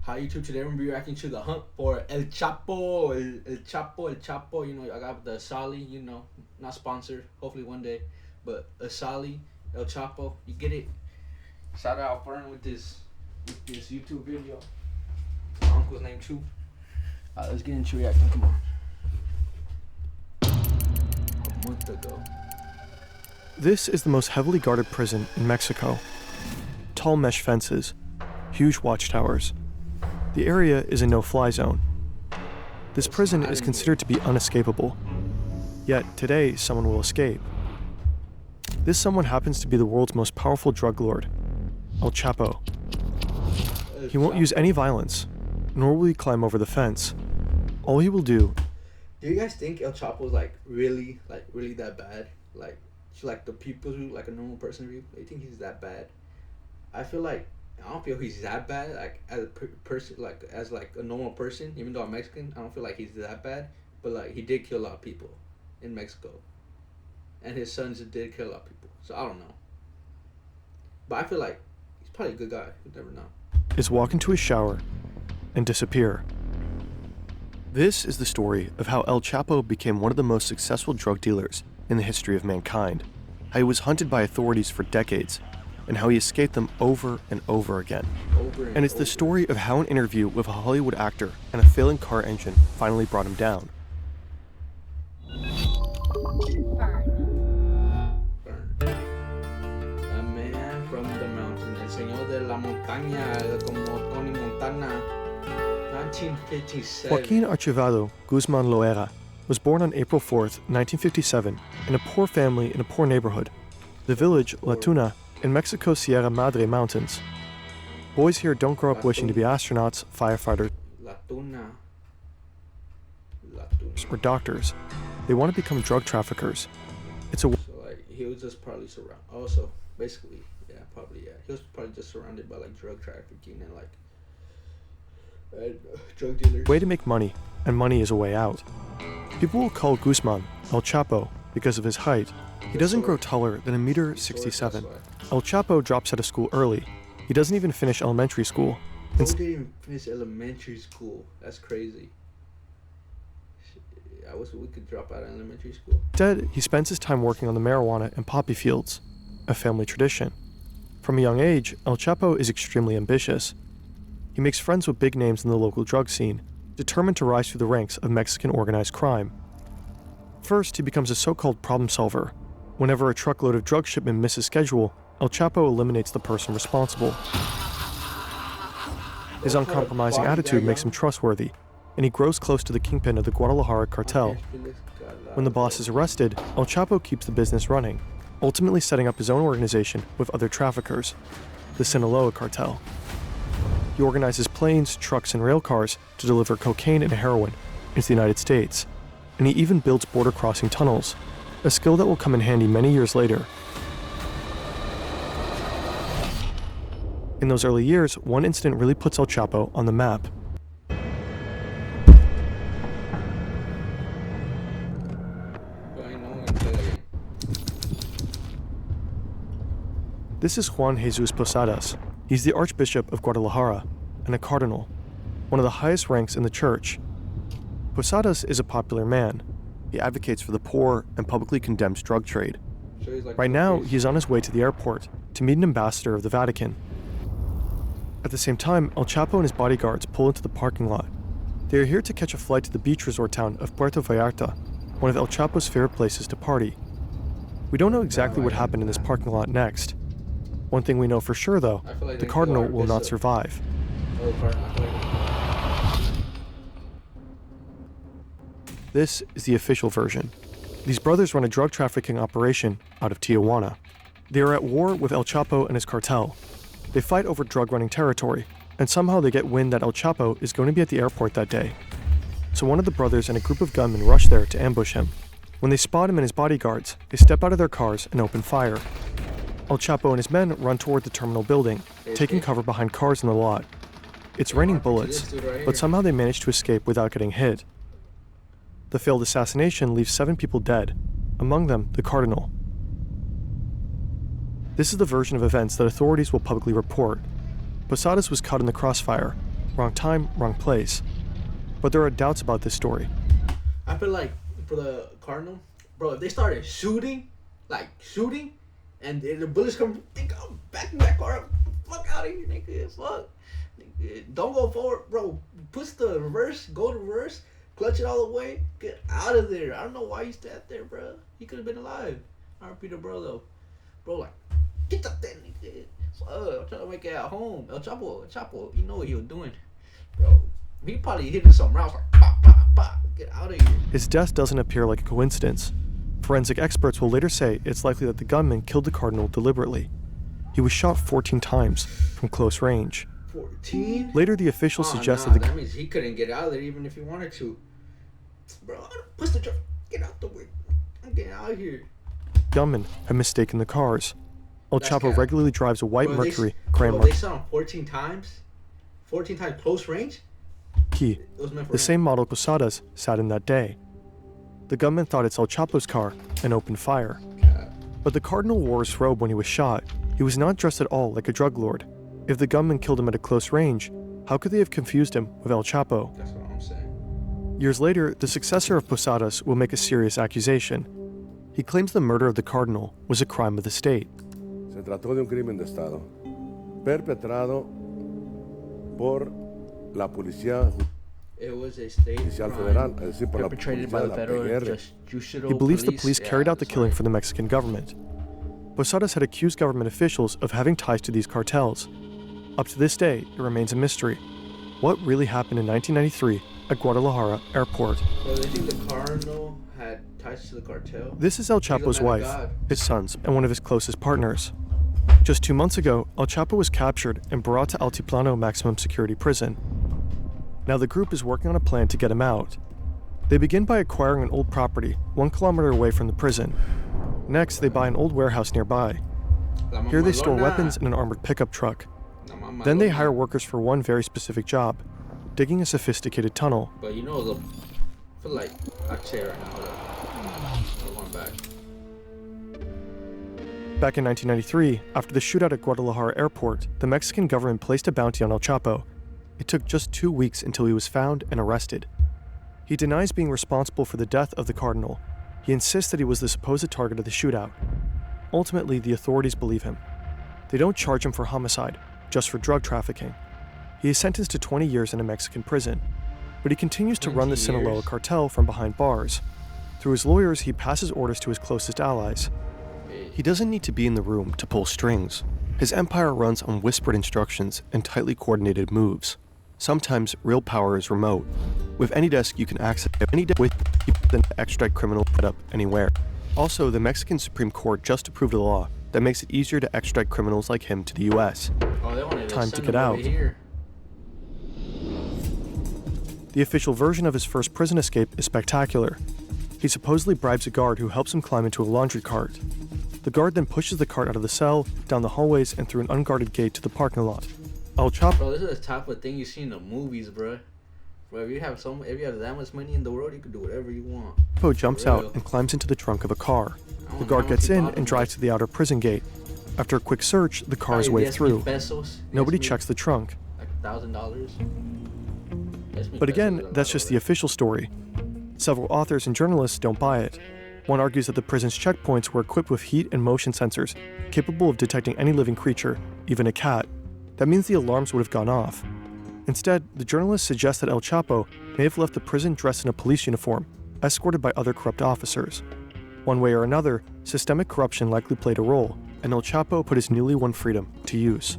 Hi YouTube, today we're gonna be reacting to the Hunt for El Chapo, El Chapo, El Chapo. You know, I got the Asali. You know, not sponsored. Hopefully one day, but Asali, El Chapo. You get it? Shout out Fern with this YouTube video. My uncle's name too. Let's get into reacting. Come on. A month ago. This is the most heavily guarded prison in Mexico. Tall mesh fences, huge watchtowers. The area is a no-fly zone. This prison is considered to be unescapable. Yet today, someone will escape. This someone happens to be the world's most powerful drug lord, El Chapo. He won't use any violence, nor will he climb over the fence. All he will do. Do you guys think El Chapo is really that bad? Like the people who, like a normal person view, they think he's that bad. I don't feel he's that bad. Like as a person, as a normal person, even though I'm Mexican, I don't feel like he's that bad. But he did kill a lot of people in Mexico, and his sons did kill a lot of people. So I don't know. But I feel like he's probably a good guy. You never know. Is walk into his shower and disappear. This is the story of how El Chapo became one of the most successful drug dealers in the history of mankind, how he was hunted by authorities for decades, and how he escaped them over and over again. And it's the story of how an interview with a Hollywood actor and a failing car engine finally brought him down. A man from the mountain, el señor de la montaña, como Tony Montana. 1957. Joaquin Archivado Guzman Loera was born on April 4th, 1957, in a poor family in a poor neighborhood, the village La Tuna in Mexico's Sierra Madre Mountains. Boys here don't grow up wishing to be astronauts, firefighters, or doctors. They want to become drug traffickers. He was just probably surrounded. Also, basically, he was probably just surrounded by drug trafficking and drug dealers. Way to make money, and money is a way out. People will call Guzman El Chapo because of his height. He doesn't grow taller than 1.67 meters. El Chapo drops out of school early. He doesn't even finish elementary school. He didn't even finish elementary school. That's crazy. I wish we could drop out of elementary school. Instead, he spends his time working on the marijuana and poppy fields, a family tradition. From a young age, El Chapo is extremely ambitious. He makes friends with big names in the local drug scene, determined to rise through the ranks of Mexican organized crime. First, he becomes a so-called problem solver. Whenever a truckload of drug shipment misses schedule, El Chapo eliminates the person responsible. His uncompromising attitude makes him trustworthy, and he grows close to the kingpin of the Guadalajara cartel. When the boss is arrested, El Chapo keeps the business running, ultimately setting up his own organization with other traffickers, the Sinaloa cartel. He organizes planes, trucks, and rail cars to deliver cocaine and heroin into the United States, and he even builds border-crossing tunnels, a skill that will come in handy many years later. In those early years, one incident really puts El Chapo on the map. This is Juan Jesus Posadas. He's the Archbishop of Guadalajara and a cardinal, one of the highest ranks in the church. Posadas is a popular man. He advocates for the poor and publicly condemns drug trade. Right now, he's on his way to the airport to meet an ambassador of the Vatican. At the same time, El Chapo and his bodyguards pull into the parking lot. They are here to catch a flight to the beach resort town of Puerto Vallarta, one of El Chapo's favorite places to party. We don't know exactly what happened in this parking lot next. One thing we know for sure, though, the cardinal will not survive. This is the official version. These brothers run a drug trafficking operation out of Tijuana. They are at war with El Chapo and his cartel. They fight over drug-running territory, and somehow they get wind that El Chapo is going to be at the airport that day. So one of the brothers and a group of gunmen rush there to ambush him. When they spot him and his bodyguards, they step out of their cars and open fire. El Chapo and his men run toward the terminal building, taking cover behind cars in the lot. It's raining bullets, but somehow they manage to escape without getting hit. The failed assassination leaves 7 people dead, among them the cardinal. This is the version of events that authorities will publicly report. Posadas was caught in the crossfire, wrong time, wrong place. But there are doubts about this story. I feel like for the Cardinal, bro, if they started shooting, and the bullets come, they go back in that car up. Fuck out of here, nigga. Fuck. Nigga, don't go forward, bro. Push the reverse, go to reverse, clutch it all the way, get out of there. I don't know why you sat there, bro. He could have been alive. R.P. the bro, though. Bro, like, get up there, nigga. I'm trying to make it at home. El Chapo, you know what he was doing. Bro, he probably hitting some rounds like, pop, pop, pop. Get out of here. His death doesn't appear like a coincidence. Forensic experts will later say it's likely that the gunman killed the Cardinal deliberately. He was shot 14 times from close range. 14? Later, the officials suggested that means he couldn't get out of there even if he wanted to. Bro, push the truck. Get out the way. I'm getting out of here. Gunmen had mistaken the cars. El Chapo regularly drives a white Mercury Grand Marquis. They shot him 14 times? 14 times close range? The same model Posadas sat in that day. The gunman thought it's El Chapo's car and opened fire. But the Cardinal wore his robe when he was shot. He was not dressed at all like a drug lord. If the gunman killed him at a close range, how could they have confused him with El Chapo? That's what I'm saying. Years later, the successor of Posadas will make a serious accusation. He claims the murder of the Cardinal was a crime of the state. Se trató de un crimen de Estado, perpetrado por la policía. It was a state crime perpetrated by the federal judicial He believes the police police carried out the killing for the Mexican government. Posadas had accused government officials of having ties to these cartels. Up to this day, it remains a mystery. What really happened in 1993 at Guadalajara Airport? So they think the Cardinal had ties to the cartel? This is El Chapo's wife, his sons, and one of his closest partners. Just 2 months ago, El Chapo was captured and brought to Altiplano Maximum Security Prison. Now the group is working on a plan to get him out. They begin by acquiring an old property 1 kilometer away from the prison. Next, they buy an old warehouse nearby. Here they store weapons in an armored pickup truck. Then they hire workers for one very specific job, digging a sophisticated tunnel. But you know, I feel like I'd say right now, I'm going back. Back in 1993, after the shootout at Guadalajara Airport, the Mexican government placed a bounty on El Chapo. It took just 2 weeks until he was found and arrested. He denies being responsible for the death of the Cardinal. He insists that he was the supposed target of the shootout. Ultimately, the authorities believe him. They don't charge him for homicide, just for drug trafficking. He is sentenced to 20 years in a Mexican prison, but he continues to run the Sinaloa cartel from behind bars. Through his lawyers, he passes orders to his closest allies. He doesn't need to be in the room to pull strings. His empire runs on whispered instructions and tightly coordinated moves. Sometimes real power is remote. With AnyDesk, you can access any with to extradite criminals set up anywhere. Also, the Mexican Supreme Court just approved a law that makes it easier to extradite criminals like him to the US. Time to get out. The official version of his first prison escape is spectacular. He supposedly bribes a guard who helps him climb into a laundry cart. The guard then pushes the cart out of the cell, down the hallways, and through an unguarded gate to the parking lot. El Chapo. Bro, this is the type of thing you see in the movies, bro. Bro, if you have that much money in the world, you can do whatever you want. Chapo jumps out and climbs into the trunk of a car. The guard gets in and drives to the outer prison gate. After a quick search, the car is waved through. Nobody checks the trunk. Like $1,000. But again, that's just the official story. Several authors and journalists don't buy it. One argues that the prison's checkpoints were equipped with heat and motion sensors, capable of detecting any living creature, even a cat. That means the alarms would have gone off. Instead, the journalists suggest that El Chapo may have left the prison dressed in a police uniform, escorted by other corrupt officers. One way or another, systemic corruption likely played a role, and El Chapo put his newly won freedom to use.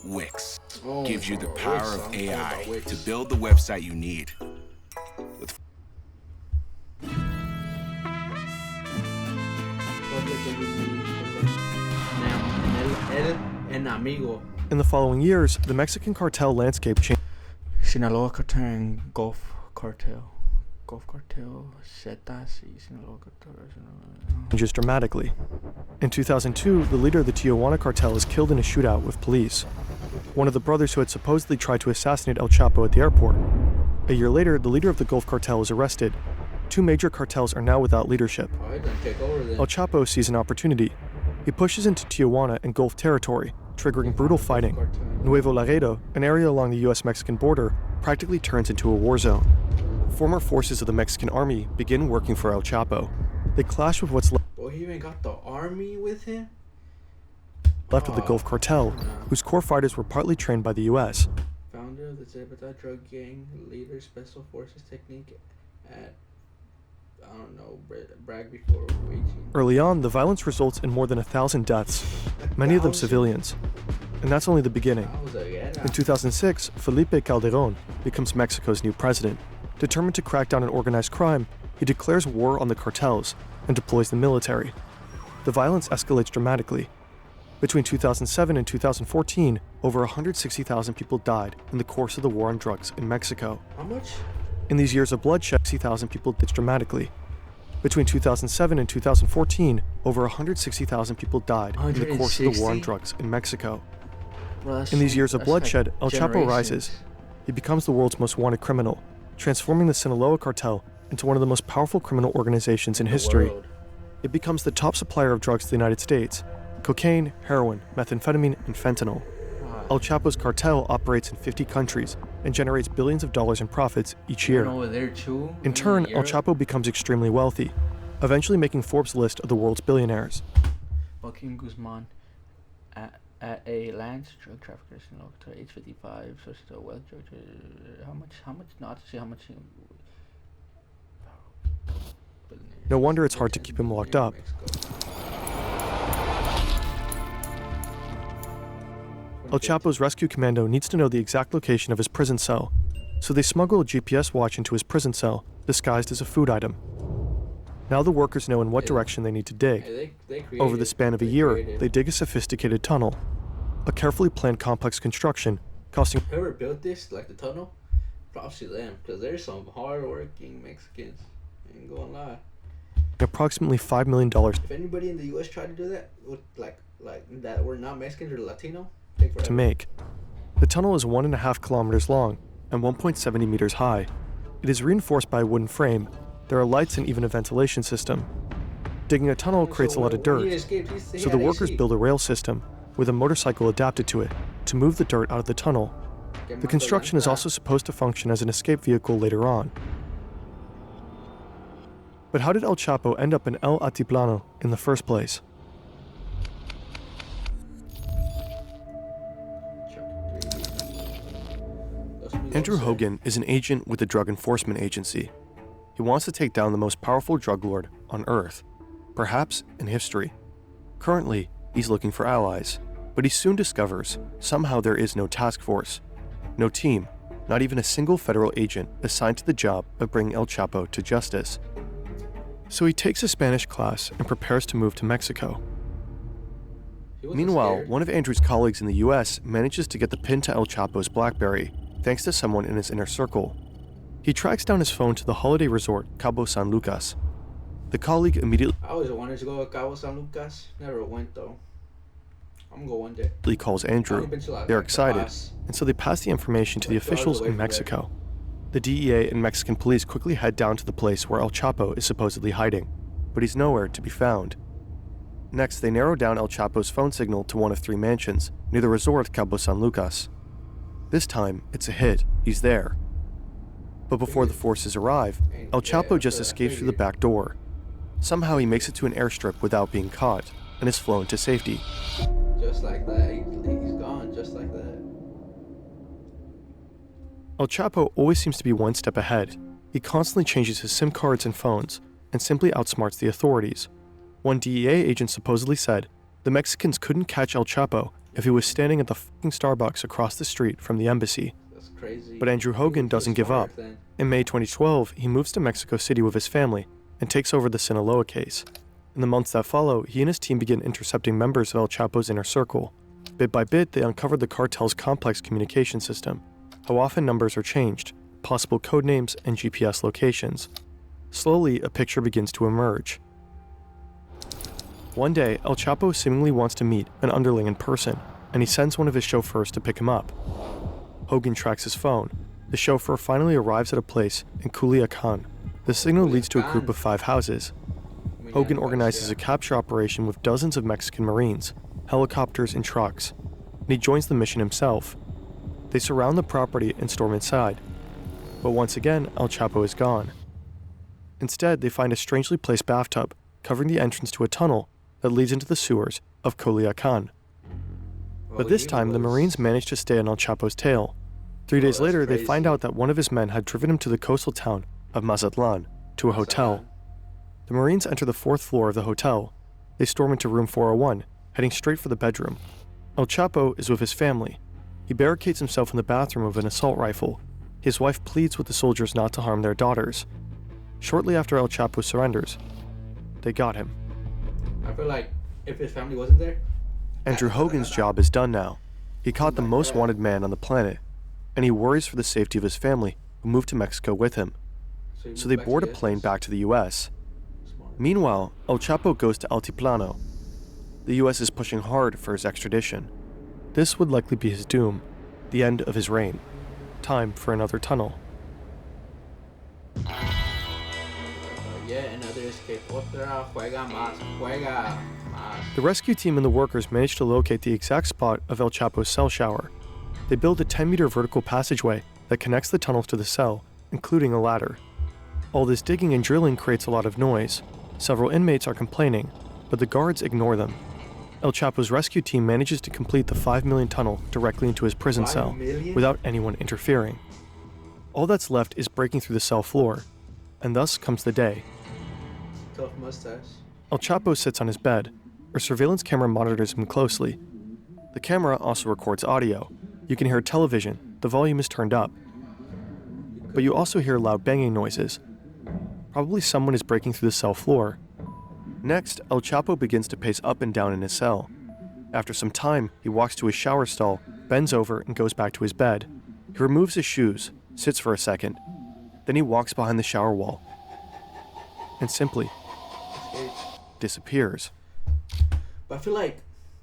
Wix gives you the power of AI to build the website you need. With In the following years, the Mexican cartel landscape changed. Sinaloa cartel and Gulf cartel. Gulf cartel, Zetas y Sinaloa cartel. Changes dramatically. In 2002, the leader of the Tijuana cartel is killed in a shootout with police. One of the brothers who had supposedly tried to assassinate El Chapo at the airport. A year later, the leader of the Gulf cartel is arrested. 2 major cartels are now without leadership. Take over then. El Chapo sees an opportunity. He pushes into Tijuana and Gulf territory, triggering brutal fighting. Nuevo Laredo, an area along the US-Mexican border, practically turns into a war zone. Former forces of the Mexican army begin working for El Chapo. They clash with what's Boy, he even got the army with him? left of the Gulf Cartel, whose core fighters were partly trained by the US. Founder of the Zebata drug gang, leader special forces technique at, I don't know, brag before waging. Early on, the violence results in more than 1,000 deaths, many of them civilians. And that's only the beginning. In 2006, Felipe Calderón becomes Mexico's new president. Determined to crack down on organized crime, he declares war on the cartels and deploys the military. The violence escalates dramatically. Between 2007 and 2014, over 160,000 people died in the course of the war on drugs in Mexico. How much? In these years of bloodshed, 60,000 people died dramatically. Between 2007 and 2014, over 160,000 people died in the course of the war on drugs in Mexico. Bro, In these years of bloodshed, El Chapo rises. He becomes the world's most wanted criminal, transforming the Sinaloa cartel into one of the most powerful criminal organizations in history. It becomes the top supplier of drugs to the United States: cocaine, heroin, methamphetamine, and fentanyl. El Chapo's cartel operates in 50 countries and generates billions of dollars in profits each year. Over there too, In turn, El Chapo becomes extremely wealthy, eventually making Forbes' list of the world's billionaires. Joaquin Guzman at a Lance drug trafficker in October, age 55, so still well drug. How much? Not to say how much. No wonder it's hard to keep him locked up. El Chapo's rescue commando needs to know the exact location of his prison cell, so they smuggle a GPS watch into his prison cell, disguised as a food item. Now the workers know in what direction they need to dig. Over the span of a year, they dig a sophisticated tunnel, a carefully planned complex construction costing Whoever built this, like the tunnel, props to them, because there's some hard-working Mexicans. I ain't gonna lie. approximately $5 million. If anybody in the U.S. tried to do that, with like that were not Mexicans or Latino, take forever. To make. The tunnel is 1.5 kilometers long and 1.70 meters high. It is reinforced by a wooden frame. There are lights and even a ventilation system. Digging a tunnel creates a lot of dirt, so the workers build a rail system with a motorcycle adapted to it to move the dirt out of the tunnel. The construction is also supposed to function as an escape vehicle later on. But how did El Chapo end up in El Altiplano in the first place? Andrew Hogan is an agent with the Drug Enforcement Agency. He wants to take down the most powerful drug lord on Earth, perhaps in history. Currently, he's looking for allies, but he soon discovers somehow there is no task force, no team, not even a single federal agent assigned to the job of bringing El Chapo to justice. So he takes a Spanish class and prepares to move to Mexico. Meanwhile, one of Andrew's colleagues in the US manages to get the pin to El Chapo's BlackBerry, thanks to someone in his inner circle. He tracks down his phone to the holiday resort Cabo San Lucas. The colleague immediately I always wanted to go to Cabo San Lucas. Never went though. I'm gonna go one day. Calls Andrew. They're excited, and so they pass the information to the officials in Mexico. The DEA and Mexican police quickly head down to the place where El Chapo is supposedly hiding, but he's nowhere to be found. Next, they narrow down El Chapo's phone signal to one of 3 mansions near the resort Cabo San Lucas. This time, it's a hit. He's there. But before the forces arrive, El Chapo just escapes through the back door. Somehow he makes it to an airstrip without being caught and is flown to safety. Just like that, he's gone, just like that. El Chapo always seems to be one step ahead. He constantly changes his SIM cards and phones and simply outsmarts the authorities. One DEA agent supposedly said the Mexicans couldn't catch El Chapo if he was standing at the fucking Starbucks across the street from the embassy. That's crazy. But Andrew Hogan doesn't give up. In May 2012, he moves to Mexico City with his family and takes over the Sinaloa case. In the months that follow, he and his team begin intercepting members of El Chapo's inner circle. Bit by bit, they uncover the cartel's complex communication system, how often numbers are changed, possible code names, and GPS locations. Slowly, a picture begins to emerge. One day, El Chapo seemingly wants to meet an underling in person, and he sends one of his chauffeurs to pick him up. Hogan tracks his phone. The chauffeur finally arrives at a place in Culiacan. The signal leads to a group of 5 houses. Hogan organizes a capture operation with dozens of Mexican Marines, helicopters, and trucks. and he joins the mission himself. They surround the property and storm inside. But once again, El Chapo is gone. Instead, they find a strangely placed bathtub covering the entrance to a tunnel that leads into the sewers of Culiacan. But this time, the Marines manage to stay on El Chapo's tail. 3 days later, they find out that one of his men had driven him to the coastal town of Mazatlan, to a hotel. The Marines enter the 4th floor of the hotel. They storm into room 401, heading straight for the bedroom. El Chapo is with his family. He barricades himself in the bathroom with an assault rifle. His wife pleads with the soldiers not to harm their daughters. Shortly after El Chapo surrenders, they got him. I feel like if his family wasn't there... Andrew Hogan's job is done now. He caught the most wanted man on the planet, and he worries for the safety of his family, who moved to Mexico with him. So they board a plane back to the US. Meanwhile, El Chapo goes to Altiplano. The US is pushing hard for his extradition. This would likely be his doom, the end of his reign. Time for another tunnel. Yet another escape. Otra, juega más, juega más. The rescue team and the workers manage to locate the exact spot of El Chapo's cell shower. They build a 10-meter vertical passageway that connects the tunnels to the cell, including a ladder. All this digging and drilling creates a lot of noise. Several inmates are complaining, but the guards ignore them. El Chapo's rescue team manages to complete the 5 million tunnel directly into his prison cell, without anyone interfering. All that's left is breaking through the cell floor, and thus comes the day. Tough mustache. El Chapo sits on his bed. A surveillance camera monitors him closely. The camera also records audio. You can hear television. The volume is turned up. But you also hear loud banging noises. Probably someone is breaking through the cell floor. Next, El Chapo begins to pace up and down in his cell. After some time, he walks to his shower stall, bends over, and goes back to his bed. He removes his shoes, sits for a second. Then he walks behind the shower wall and simply disappears. But I feel like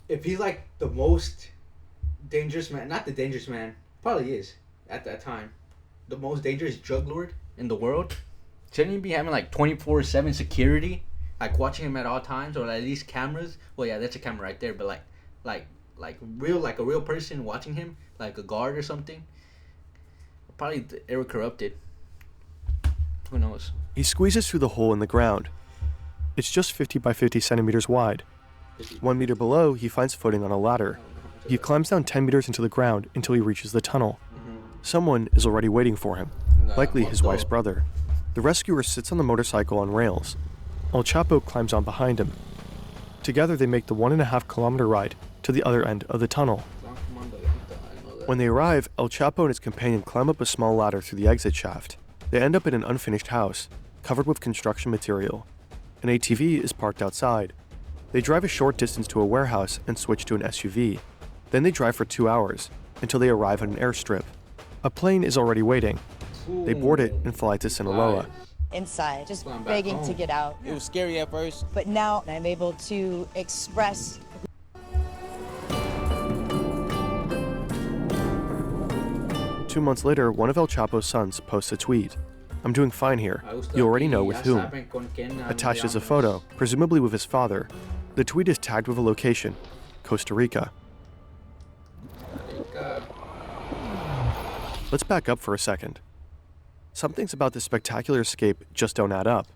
if he's like the most dangerous man, not the dangerous man, probably is at that time, the most dangerous drug lord in the world, shouldn't he be having like 24/7 security, like watching him at all times, or at least cameras? Well, yeah, that's a camera right there, but like a real person watching him, like a guard or something. Probably they were corrupted. Who knows? He squeezes through the hole in the ground. It's just 50 by 50 centimeters wide. 1 meter below, he finds footing on a ladder. He climbs down 10 meters into the ground until he reaches the tunnel. Someone is already waiting for him, likely his wife's brother. The rescuer sits on the motorcycle on rails. El Chapo climbs on behind him. Together, they make the 1.5 kilometer ride to the other end of the tunnel. When they arrive, El Chapo and his companion climb up a small ladder through the exit shaft. They end up in an unfinished house, covered with construction material. An ATV is parked outside. They drive a short distance to a warehouse and switch to an SUV. Then they drive for 2 hours, until they arrive at an airstrip. A plane is already waiting. They board it and fly to Sinaloa. Inside, just begging to get out. It was scary at first. But now I'm able to express. 2 months later, one of El Chapo's sons posts a tweet. "I'm doing fine here. You already know with whom." Attached is a photo, presumably with his father. The tweet is tagged with a location, Costa Rica. Let's back up for a second. Some things about this spectacular escape just don't add up.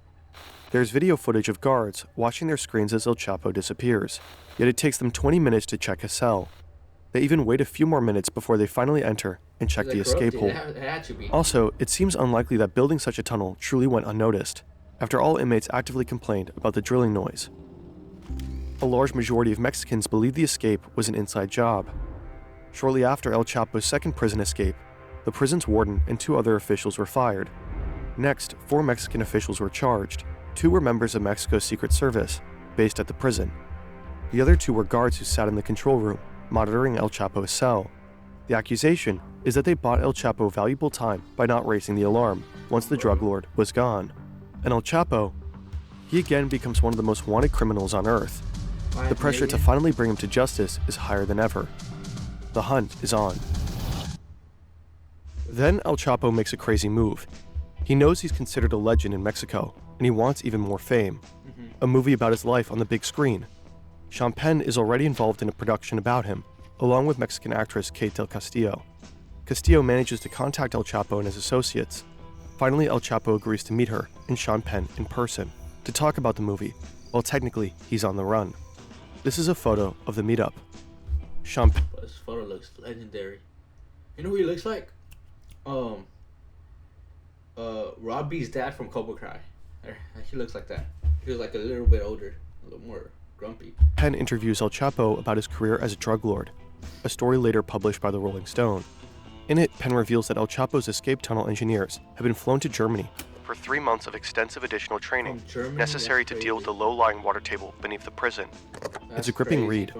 There's video footage of guards watching their screens as El Chapo disappears, yet it takes them 20 minutes to check his cell. They even wait a few more minutes before they finally enter and check the escape hole. Also, it seems unlikely that building such a tunnel truly went unnoticed, after all inmates actively complained about the drilling noise. A large majority of Mexicans believe the escape was an inside job. Shortly after El Chapo's second prison escape, the prison's warden and 2 other officials were fired. Next, 4 Mexican officials were charged. 2 were members of Mexico's Secret Service, based at the prison. The other 2 were guards who sat in the control room, monitoring El Chapo's cell. The accusation is that they bought El Chapo valuable time by not raising the alarm once the drug lord was gone. And El Chapo, he again becomes one of the most wanted criminals on Earth. The pressure to finally bring him to justice is higher than ever. The hunt is on. Then El Chapo makes a crazy move. He knows he's considered a legend in Mexico, and he wants even more fame. A movie about his life on the big screen. Sean Penn is already involved in a production about him. along with Mexican actress Kate del Castillo. Castillo manages to contact El Chapo and his associates. Finally, El Chapo agrees to meet her and Sean Penn in person to talk about the movie, while technically he's on the run. This is a photo of the meetup. Sean Penn. This photo looks legendary. You know who he looks like? Rob B's dad from Cobra Kai. He looks like that. He was like a little bit older, a little more grumpy. Penn interviews El Chapo about his career as a drug lord, a story later published by the Rolling Stone. In it, Penn reveals that El Chapo's escape tunnel engineers have been flown to Germany for 3 months of extensive additional training necessary to deal with the low-lying water table beneath the prison. It's a gripping read.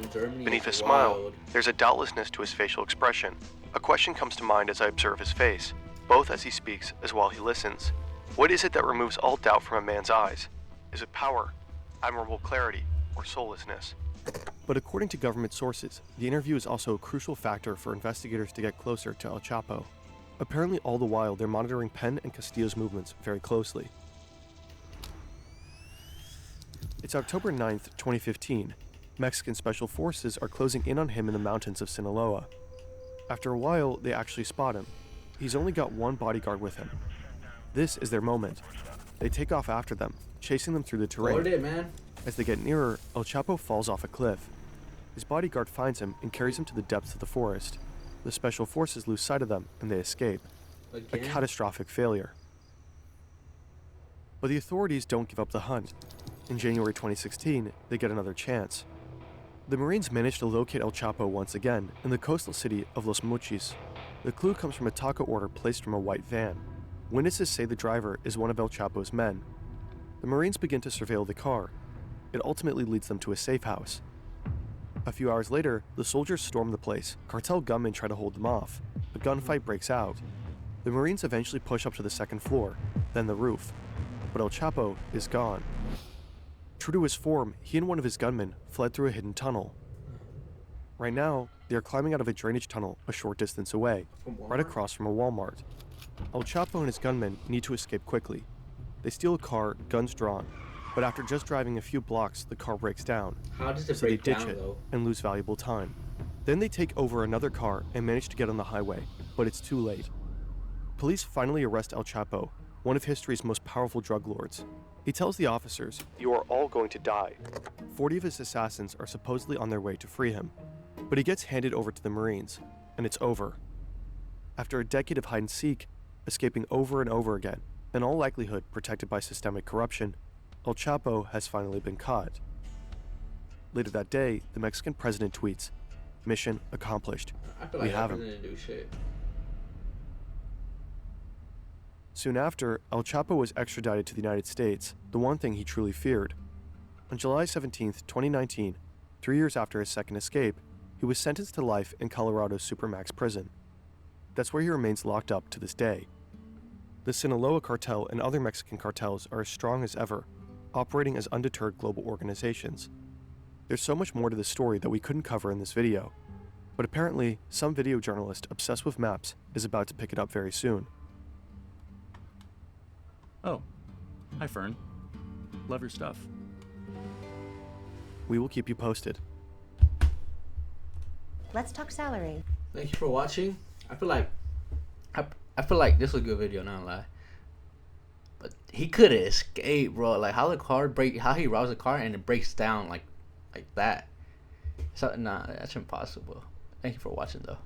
Beneath his smile, there's a doubtlessness to his facial expression. A question comes to mind as I observe his face, both as he speaks as while he listens. What is it that removes all doubt from a man's eyes? Is it power, admirable clarity, or soullessness? But according to government sources, the interview is also a crucial factor for investigators to get closer to El Chapo. Apparently all the while, they're monitoring Penn and Castillo's movements very closely. It's October 9th, 2015. Mexican special forces are closing in on him in the mountains of Sinaloa. After a while, they actually spot him. He's only got one bodyguard with him. This is their moment. They take off after them, chasing them through the terrain. Hold it, man. As they get nearer, El Chapo falls off a cliff. His bodyguard finds him and carries him to the depths of the forest. The special forces lose sight of them and they escape. A catastrophic failure. But the authorities don't give up the hunt. In January 2016, they get another chance. The Marines manage to locate El Chapo once again in the coastal city of Los Mochis. The clue comes from a taco order placed from a white van. Witnesses say the driver is one of El Chapo's men. The Marines begin to surveil the car. It ultimately leads them to a safe house. A few hours later, the soldiers storm the place. Cartel gunmen try to hold them off. A gunfight breaks out. The Marines eventually push up to the second floor, then the roof. But El Chapo is gone. True to his form, he and one of his gunmen fled through a hidden tunnel. Right now, they are climbing out of a drainage tunnel a short distance away, right across from a Walmart. El Chapo and his gunmen need to escape quickly. They steal a car, guns drawn, but after just driving a few blocks, the car breaks down. How does it so break they ditch down, it though? and lose valuable time. Then they take over another car and manage to get on the highway, but it's too late. Police finally arrest El Chapo, one of history's most powerful drug lords. He tells the officers, "You are all going to die." 40 of his assassins are supposedly on their way to free him, but he gets handed over to the Marines, and it's over. After a decade of hide and seek, escaping over and over again, in all likelihood protected by systemic corruption, El Chapo has finally been caught. Later that day, the Mexican president tweets, "Mission accomplished. I feel We like have that him." didn't do shit. Soon after, El Chapo was extradited to the United States, the one thing he truly feared. On July 17th, 2019, 3 years after his second escape, he was sentenced to life in Colorado's Supermax prison. That's where he remains locked up to this day. The Sinaloa cartel and other Mexican cartels are as strong as ever, operating as undeterred global organizations. There's so much more to this story that we couldn't cover in this video, but apparently some video journalist obsessed with maps is about to pick it up very soon. Oh, hi Fern. Love your stuff. We will keep you posted. Let's talk salary. Thank you for watching. I feel like this was a good video, not gonna lie. But he could have escaped, bro. Like how he robs the car and it breaks down like that. So nah, that's impossible. Thank you for watching though.